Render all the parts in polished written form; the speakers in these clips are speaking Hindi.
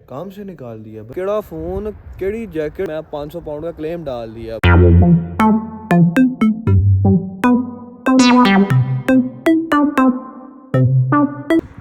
काम से निकाल दिया। केड़ा फोन केड़ी जैकेट, मैं 500 पाउंड का क्लेम डाल दिया।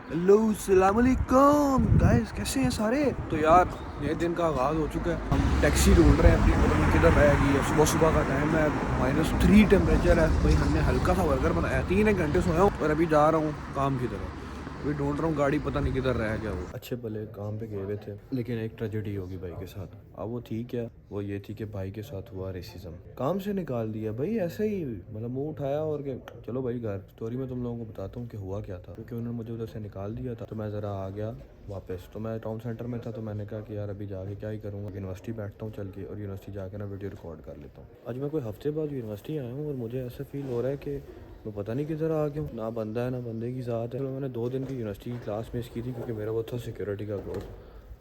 हेलो अस्सलाम वालेकुम गाइस, कैसे हैं सारे। तो यार ये दिन का आगाज़ हो चुका है, हम टैक्सी ढूंढ रहे हैं अपनी, पता नहीं किधर रह गई है। सुबह सुबह का टाइम है, -3 टेम्परेचर है भाई। हमने हल्का सा बर्गर बनाया, 3 एक घंटे सोया हूँ और अभी जा रहा हूँ काम की तरफ। अभी ढूंढ रहा हूँ गाड़ी, पता नहीं किधर रह गया वो। अच्छे भले काम पे गए हुए थे, लेकिन एक ट्रेजेडी होगी भाई के साथ। अब वो ठीक है, वो ये थी कि भाई के साथ हुआ रेसिज्म, काम से निकाल दिया भाई ऐसे ही। मतलब मुंह उठाया और के चलो भाई घर। स्टोरी में तुम लोगों को बताता हूँ कि हुआ क्या था, क्योंकि उन्होंने मुझे उधर से निकाल दिया था। तो मैं ज़रा आ गया वापस। तो मैं टाउन सेंटर में था, तो मैंने कहा कि यार अभी जाके क्या ही करूँगा, यूनिवर्सिटी बैठता हूँ चल के, और यूनिवर्सिटी जाके ना वीडियो रिकॉर्ड कर लेता हूँ। आज मैं कोई हफ्ते बाद यूनिवर्सिटी आया हूँ और मुझे ऐसा फील हो रहा है कि मैं पता नहीं किधर आ गया हूँ। ना बंदा है ना बंदे की ज़ात है। तो मैंने 2 दिन की यूनिवर्सिटी की क्लास मिस की थी, क्योंकि मेरा वो था सिक्योरिटी का कोर्स।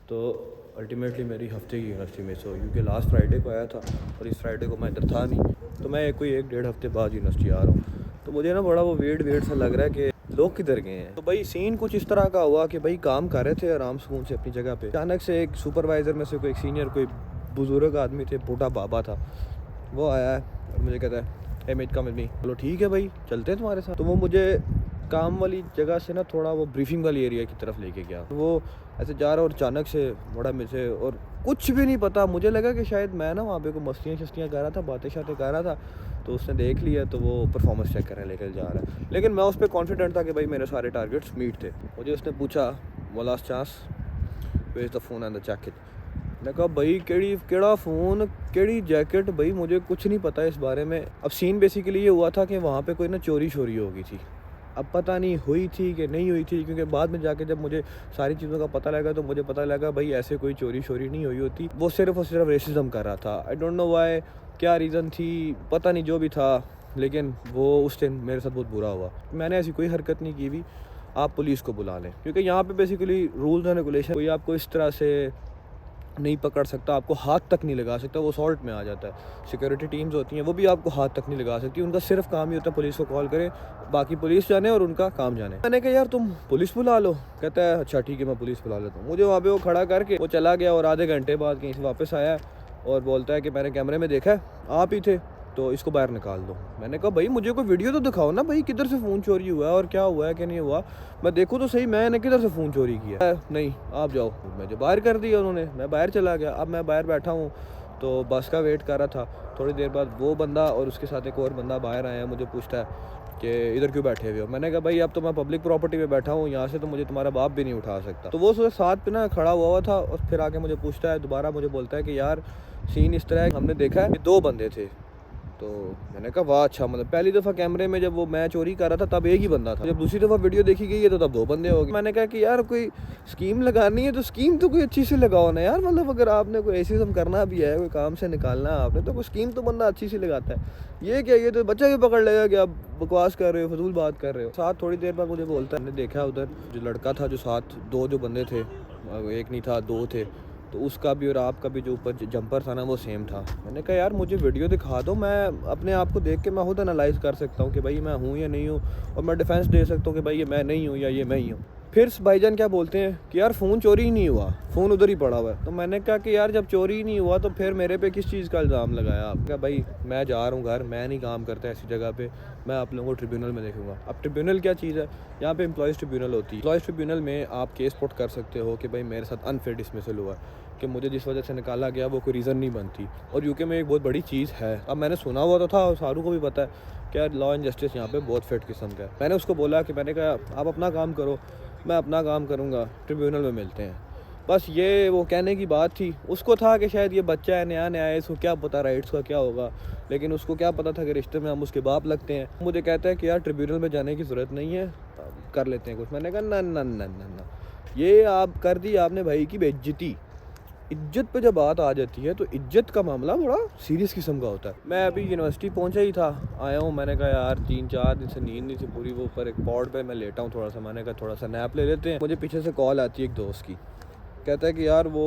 तो अल्टीमेटली मेरी हफ्ते की यूनिवर्सिटी मिस हो, क्योंकि लास्ट फ्राइडे को आया था और इस फ्राइडे को मैं इधर था नहीं। तो मैं कोई 1-1.5 हफ्ते बाद यूनिवर्सिटी आ रहा हूँ। तो मुझे ना बड़ा वो वेट सा लग रहा है कि लोग किधर गए हैं। तो भाई सीन कुछ इस तरह का हुआ कि भाई काम कर रहे थे आराम सुकून से अपनी जगह पे। अचानक से एक सुपरवाइज़र में से कोई सीनियर, कोई बुजुर्ग आदमी थे, बूढ़ा बाबा था, वो आया है और मुझे कहता है ए मेट कम विद मी। बोलो ठीक है भाई, चलते हैं तुम्हारे साथ। तो वो मुझे काम वाली जगह से ना थोड़ा वो ब्रीफिंग वाली एरिया की तरफ लेके गया। तो वो ऐसे जा रहा और अचानक से बड़ा मुझे, और कुछ भी नहीं पता, मुझे लगा कि शायद मैं ना वहाँ पे कोई मस्तियाँ शस्तियाँ कर रहा था, बातें शातें कर रहा था। तो उसने देख लिया, तो वो परफॉर्मेंस चेक करने लेकर जा रहा है। लेकिन मैं उस पर कॉन्फिडेंट था कि भाई मेरे सारे टारगेट्स मीट थे। मुझे उसने पूछा वो last chance where the phone and the jacket. मैंने कहा भाई केड़ा फ़ोन केड़ी जैकेट, भाई मुझे कुछ नहीं पता इस बारे में। अब सीन बेसिकली ये हुआ था कि वहाँ पे कोई ना चोरी शोरी हो गई थी। अब पता नहीं हुई थी कि नहीं हुई थी, क्योंकि बाद में जाके जब मुझे सारी चीज़ों का पता लगा तो मुझे पता लगा भाई ऐसे कोई चोरी शोरी नहीं हुई होती। वो सिर्फ और सिर्फ रेसिज्म कर रहा था। आई डोंट नो वाई, क्या रीज़न थी पता नहीं, जो भी था। लेकिन वो उस दिन मेरे साथ बहुत बुरा हुआ। मैंने ऐसी कोई हरकत नहीं की हुई। आप पुलिस को बुला लें, क्योंकि यहाँ पे बेसिकली रूल्स एंड रेगुलेशन, कोई आपको इस तरह से नहीं पकड़ सकता, आपको हाथ तक नहीं लगा सकता, वो सॉल्ट में आ जाता है। सिक्योरिटी टीम्स होती हैं, वो भी आपको हाथ तक नहीं लगा सकती। उनका सिर्फ काम ही होता है पुलिस को कॉल करें, बाकी पुलिस जाने और उनका काम जाने। मैंने कहा यार तुम पुलिस बुला लो। कहता है अच्छा ठीक है मैं पुलिस बुला लेता हूँ। मुझे वहाँ पे वो खड़ा करके वो चला गया, और आधे घंटे बाद कहीं से वापस आया और बोलता है कि मैंने कैमरे में देखा है आप ही थे, तो इसको बाहर निकाल दो। मैंने कहा भाई मुझे कोई वीडियो तो दिखाओ ना भाई, किधर से फ़ोन चोरी हुआ है और क्या हुआ है क्या नहीं हुआ, मैं देखूँ तो सही मैंने किधर से फ़ोन चोरी किया है। नहीं आप जाओ। मुझे बाहर कर दिया उन्होंने, मैं बाहर चला गया। अब मैं बाहर बैठा हूँ तो बस का वेट कर रहा था। थोड़ी देर बाद वो बंदा और उसके साथ एक और बंदा बाहर आया, मुझे पूछता है कि इधर क्यों बैठे हुए हो। मैंने कहा भाई अब तो मैं पब्लिक प्रॉपर्टी पे बैठा हूँ, यहाँ से तो मुझे तुम्हारा बाप भी नहीं उठा सकता। तो वो उसके साथ पे ना खड़ा हुआ था, और फिर आके मुझे पूछता है दोबारा, मुझे बोलता है कि यार सीन इस तरह है, हमने देखा है कि 2 बंदे थे। तो मैंने कहा वाह अच्छा, मतलब पहली दफ़ा कैमरे में जब वो मैं चोरी कर रहा था तब एक ही बंदा था, जब दूसरी दफ़ा वीडियो देखी गई है तो तब 2 बंदे हो गए। मैंने कहा कि यार कोई स्कीम लगानी है तो स्कीम तो कोई अच्छी से लगाओ ना यार। मतलब अगर आपने कोई रेसिज्म करना भी है, कोई काम से निकालना है आपने, तो कोई स्कीम तो बंदा अच्छी सी लगाता है। ये क्या, ये तो बच्चा भी पकड़ लेगा कि आप बकवास कर रहे हो, फजूल बात कर रहे हो। साथ थोड़ी देर बाद मुझे बोलता है, मैंने देखा उधर जो लड़का था जो साथ 2 जो बंदे थे, एक नहीं था 2 थे, तो उसका भी और आपका भी जो ऊपर जंपर था ना वो सेम था। मैंने कहा यार मुझे वीडियो दिखा दो, मैं अपने आप को देख के मैं खुद एनालाइज़ कर सकता हूँ कि भाई मैं हूँ या नहीं हूँ, और मैं डिफेंस दे सकता हूँ कि भाई ये मैं नहीं हूँ या ये मैं ही हूँ। फिर भाईजान क्या बोलते हैं कि यार फ़ोन चोरी ही नहीं हुआ, फ़ोन उधर ही पड़ा हुआ है। तो मैंने कहा कि यार जब चोरी ही नहीं हुआ तो फिर मेरे पे किस चीज़ का इल्ज़ाम लगाया आप। क्या भाई मैं जा रहा हूँ घर, मैं नहीं काम करता ऐसी जगह पे, मैं आप लोगों को ट्रिब्यूनल में देखूंगा। अब ट्रिब्यूनल क्या चीज़ है, यहाँ पे एम्प्लॉयज़ ट्रिब्यूनल होती है। एम्प्लॉयज़ ट्रिब्यूनल में आप केस पुट कर सकते हो कि भाई मेरे साथ अनफेयर डिसमिसल हुआ, कि मुझे जिस वजह से निकाला गया वो कोई रीज़न नहीं बनती। और यूके में एक बहुत बड़ी चीज़ है, अब मैंने सुना हुआ तो था और सारू को भी पता है कि लॉ एंड जस्टिस यहाँ पे बहुत फिट किस्म का है। मैंने उसको बोला कि मैंने कहा आप अपना काम करो, मैं अपना काम करूँगा, ट्रिब्यूनल में मिलते हैं। बस ये वो कहने की बात थी। उसको था कि शायद ये बच्चा है, नया नया है, इसको क्या पता राइट्स का क्या होगा, लेकिन उसको क्या पता था कि रिश्ते में हम उसके बाप लगते हैं। मुझे कहता है कि यार ट्रिब्यूनल में जाने की ज़रूरत नहीं है, कर लेते हैं कुछ। मैंने कहा ना ना ना ना ना, ये आप कर दी आपने भाई की बेइज्जती। इज्जत पे जब बात आ जाती है तो इज्जत का मामला बड़ा सीरियस किस्म का होता है। मैं अभी यूनिवर्सिटी पहुंचा ही था, आया हूँ। मैंने कहा यार 3-4 दिन से नींद नहीं थी पूरी, वो ऊपर एक पॉड पे मैं लेटा हूँ थोड़ा सा। मैंने कहा थोड़ा सा नैप ले लेते हैं। मुझे पीछे से कॉल आती है एक दोस्त की, कहता है कि यार वो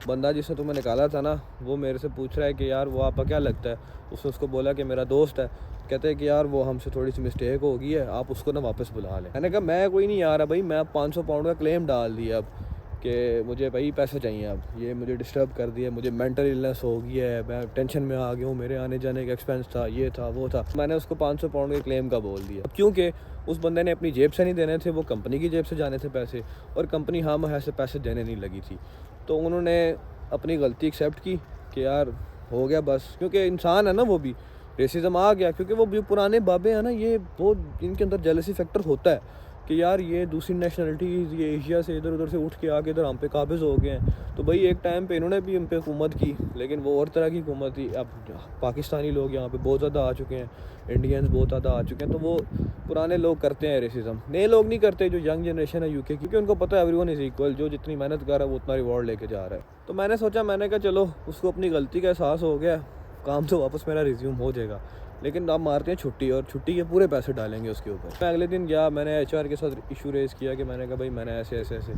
बंदा जिसने तुम्हें निकाला था ना, वो मेरे से पूछ रहा है कि यार वो आपका क्या लगता है। उसने उसको बोला कि मेरा दोस्त है। कहते हैं कि यार वो हमसे थोड़ी सी मिस्टेक हो गई है, आप उसको ना वापस बुला लें। मैंने कहा मैं कोई नहीं आ रहा भाई, मैं 500 पाउंड का क्लेम डाल दिया। अब कि मुझे भाई पैसे चाहिए, अब ये मुझे डिस्टर्ब कर दिया, मुझे मेंटल इलनेस हो गई है, मैं टेंशन में आ गया हूँ, मेरे आने जाने का एक्सपेंस था, ये था वो था। मैंने उसको 500 पाउंड के क्लेम का बोल दिया, क्योंकि उस बंदे ने अपनी जेब से नहीं देने थे, वो कंपनी की जेब से जाने थे पैसे, और कंपनी हाँ मैं ऐसे पैसे देने नहीं लगी थी। तो उन्होंने अपनी गलती एक्सेप्ट की कि यार हो गया बस, क्योंकि इंसान है ना, वो भी रेसिज्म आ गया, क्योंकि वो भी पुराने बाबे हैं ना, ये बहुत इनके अंदर जेलसी फैक्टर होता है कि यार ये दूसरी नेशनलिटीज़, ये एशिया से इधर उधर से उठ के आके इधर हम पे काबिज़ हो गए हैं। तो भाई एक टाइम पे इन्होंने भी हम पे हुकूमत की, लेकिन वो और तरह की हुकूमत थी। अब पाकिस्तानी लोग यहाँ पे बहुत ज़्यादा आ चुके हैं, इंडियंस बहुत ज़्यादा आ चुके हैं, तो वो पुराने लोग करते हैं रेसिज्म, नए लोग नहीं करते। जो यंग जनरेशन है यूके की, क्योंकि उनको पता है एवरीवन इज़ इक्वल, जो जितनी मेहनत कर रहा है वो उतना रिवॉर्ड लेके जा रहा है। तो मैंने सोचा, मैंने कहा चलो उसको अपनी गलती का एहसास हो गया, काम तो वापस मेरा रिज्यूम हो जाएगा, लेकिन आप मारते हैं छुट्टी, और छुट्टी के पूरे पैसे डालेंगे उसके ऊपर। मैं अगले दिन गया, मैंने एचआर के साथ इशू रेज़ किया कि मैंने कहा भाई मैंने ऐसे ऐसे ऐसे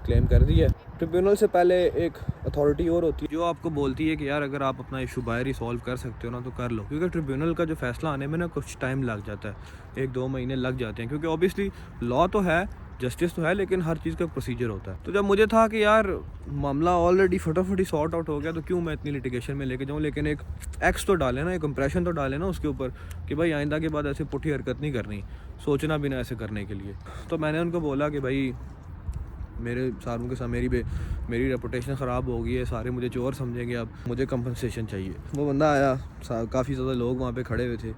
क्लेम कर दिया। ट्रिब्यूनल से पहले एक अथॉरिटी और होती है जो आपको बोलती है कि यार अगर आप अपना इशू बाहर ही सॉल्व कर सकते हो ना तो कर लो, क्योंकि ट्रिब्यूनल का जो फैसला आने में ना कुछ टाइम लग जाता है, 1-2 महीने लग जाते हैं, क्योंकि ऑब्वियसली लॉ तो है, जस्टिस तो है, लेकिन हर चीज़ का प्रोसीजर होता है। तो जब मुझे था कि यार मामला ऑलरेडी फटाफट ही सॉर्ट आउट हो गया, तो क्यों मैं इतनी लिटिगेशन में लेके जाऊँ, लेकिन एक एक्स तो डाले ना, एक इंप्रेशन तो डाले ना उसके ऊपर कि भाई आइंदा के बाद ऐसे पुठी हरकत नहीं करनी, सोचना भी ना ऐसे करने के लिए। तो मैंने उनको बोला कि भाई मेरे सारों के साथ मेरी रेपुटेशन ख़राब हो गई है, सारे मुझे चोर समझेंगे, अब मुझे कंपनसेशन चाहिए। वो बंदा आया, काफ़ी ज़्यादा लोग वहाँ पे खड़े हुए थे,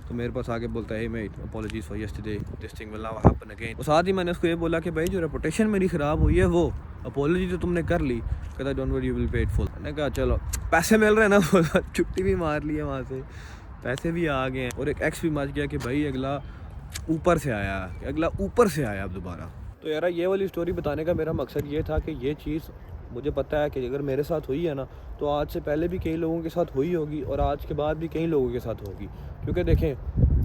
तो मेरे पास आके बोलता है मैं apologies for yesterday, this thing will not happen again. और साथ ही मैंने उसको ये बोला कि भाई जो रेपुटेशन मेरी ख़राब हुई है वो अपॉलॉजी तो तुमने कर ली, कहता don't worry you will pay it full. मैंने कहा चलो पैसे मिल रहे हैं ना, छुट्टी भी मार ली है वहाँ से, पैसे भी आ गए हैं, और एक एक्स भी मच गया कि भाई अगला ऊपर से आया अब दोबारा। तो यार ये वाली स्टोरी बताने का मेरा मकसद ये था कि ये चीज़ मुझे पता है कि अगर मेरे साथ हुई है ना, तो आज से पहले भी कई लोगों के साथ हुई होगी, और आज के बाद भी कई लोगों के साथ होगी। क्योंकि देखें,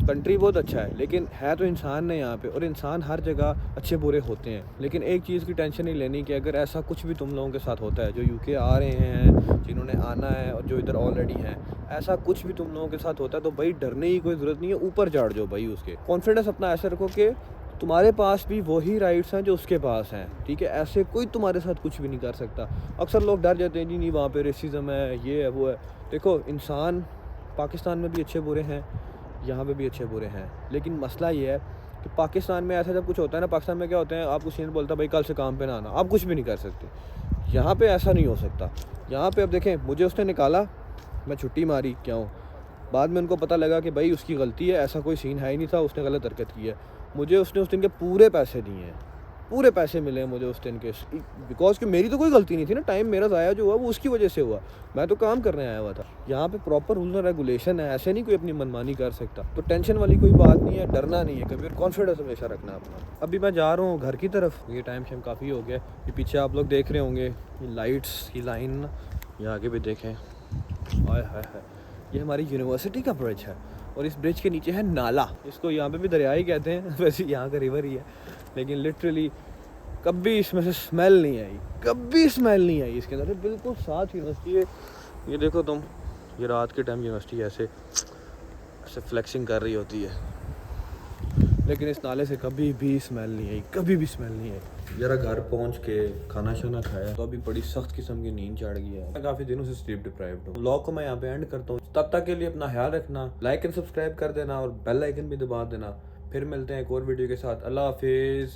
कंट्री बहुत अच्छा है, लेकिन है तो इंसान ने यहाँ पे, और इंसान हर जगह अच्छे बुरे होते हैं। लेकिन एक चीज़ की टेंशन नहीं लेनी कि अगर ऐसा कुछ भी तुम लोगों के साथ होता है, जो यूके आ रहे हैं, जिन्होंने आना है, और जो इधर ऑलरेडी हैं, ऐसा कुछ भी तुम लोगों के साथ होता है तो भाई डरने की कोई ज़रूरत नहीं है, ऊपर चढ़ जाओ भाई। उसके कॉन्फिडेंस अपना ऐसे रखो कि तुम्हारे पास भी वही राइट्स हैं जो उसके पास हैं, ठीक है। ऐसे कोई तुम्हारे साथ कुछ भी नहीं कर सकता। अक्सर लोग डर जाते हैं, नहीं वहाँ पे रेसिज्म है, ये है वो है। देखो, इंसान पाकिस्तान में भी अच्छे बुरे हैं, यहाँ पे भी अच्छे बुरे हैं, लेकिन मसला ये है कि पाकिस्तान में ऐसा जब कुछ होता है ना, पाकिस्तान में क्या होता है, आपको सीनियर बोलता है भाई कल से काम पे ना आना, आप कुछ भी नहीं कर सकते। यहाँ पे ऐसा नहीं हो सकता। यहाँ पे अब देखें, मुझे उसने निकाला, मैं छुट्टी मारी, क्या हूँ, बाद में उनको पता लगा कि भाई उसकी गलती है, ऐसा कोई सीन है ही नहीं था, उसने गलत हरकत की है। मुझे उसने उस दिन के पूरे पैसे दिए हैं, पूरे पैसे मिले हैं मुझे उस दिन के, बिकॉज कि मेरी तो कोई गलती नहीं थी ना। टाइम मेरा ज़ाया जो हुआ वो उसकी वजह से हुआ, मैं तो काम करने आया हुआ था। यहाँ पे प्रॉपर रूल और रेगुलेशन है, ऐसे नहीं कोई अपनी मनमानी कर सकता। तो टेंशन वाली कोई बात नहीं है, डरना नहीं है कभी, और कॉन्फिडेंस हमेशा रखना अपना। अभी मैं जा रहा हूँ घर की तरफ, ये टाइम शाइम काफ़ी हो गया। ये पीछे आप लोग देख रहे होंगे लाइट्स की लाइन, ये आगे भी देखें, हाय हाय हाय, ये हमारी यूनिवर्सिटी का ब्रिज है, और इस ब्रिज के नीचे है नाला। इसको यहाँ पे भी दरिया ही कहते हैं, वैसे यहाँ का रिवर ही है, लेकिन लिटरली कभी इसमें से स्मेल नहीं आई, कभी स्मेल नहीं आई इसके अंदर। बिल्कुल साथ यूनिवर्सिटी है, ये देखो तुम, ये रात के टाइम यूनिवर्सिटी ऐसे फ्लेक्सिंग कर रही होती है, लेकिन इस नाले से कभी भी स्मेल नहीं आई, कभी भी स्मेल नहीं आई। जरा घर पहुंच के खाना शाना खाया तो अभी बड़ी सख्त किस्म की नींद चढ़ गई है। मैं काफ़ी दिनों से स्लीप डिप्राइव्ड हूँ। व्लॉग को मैं यहाँ पे एंड करता हूँ। तब तक के लिए अपना ख्याल रखना, लाइक एंड सब्सक्राइब कर देना, और बेल आइकन भी दबा देना। फिर मिलते हैं एक और वीडियो के साथ। अल्लाह हाफिज़।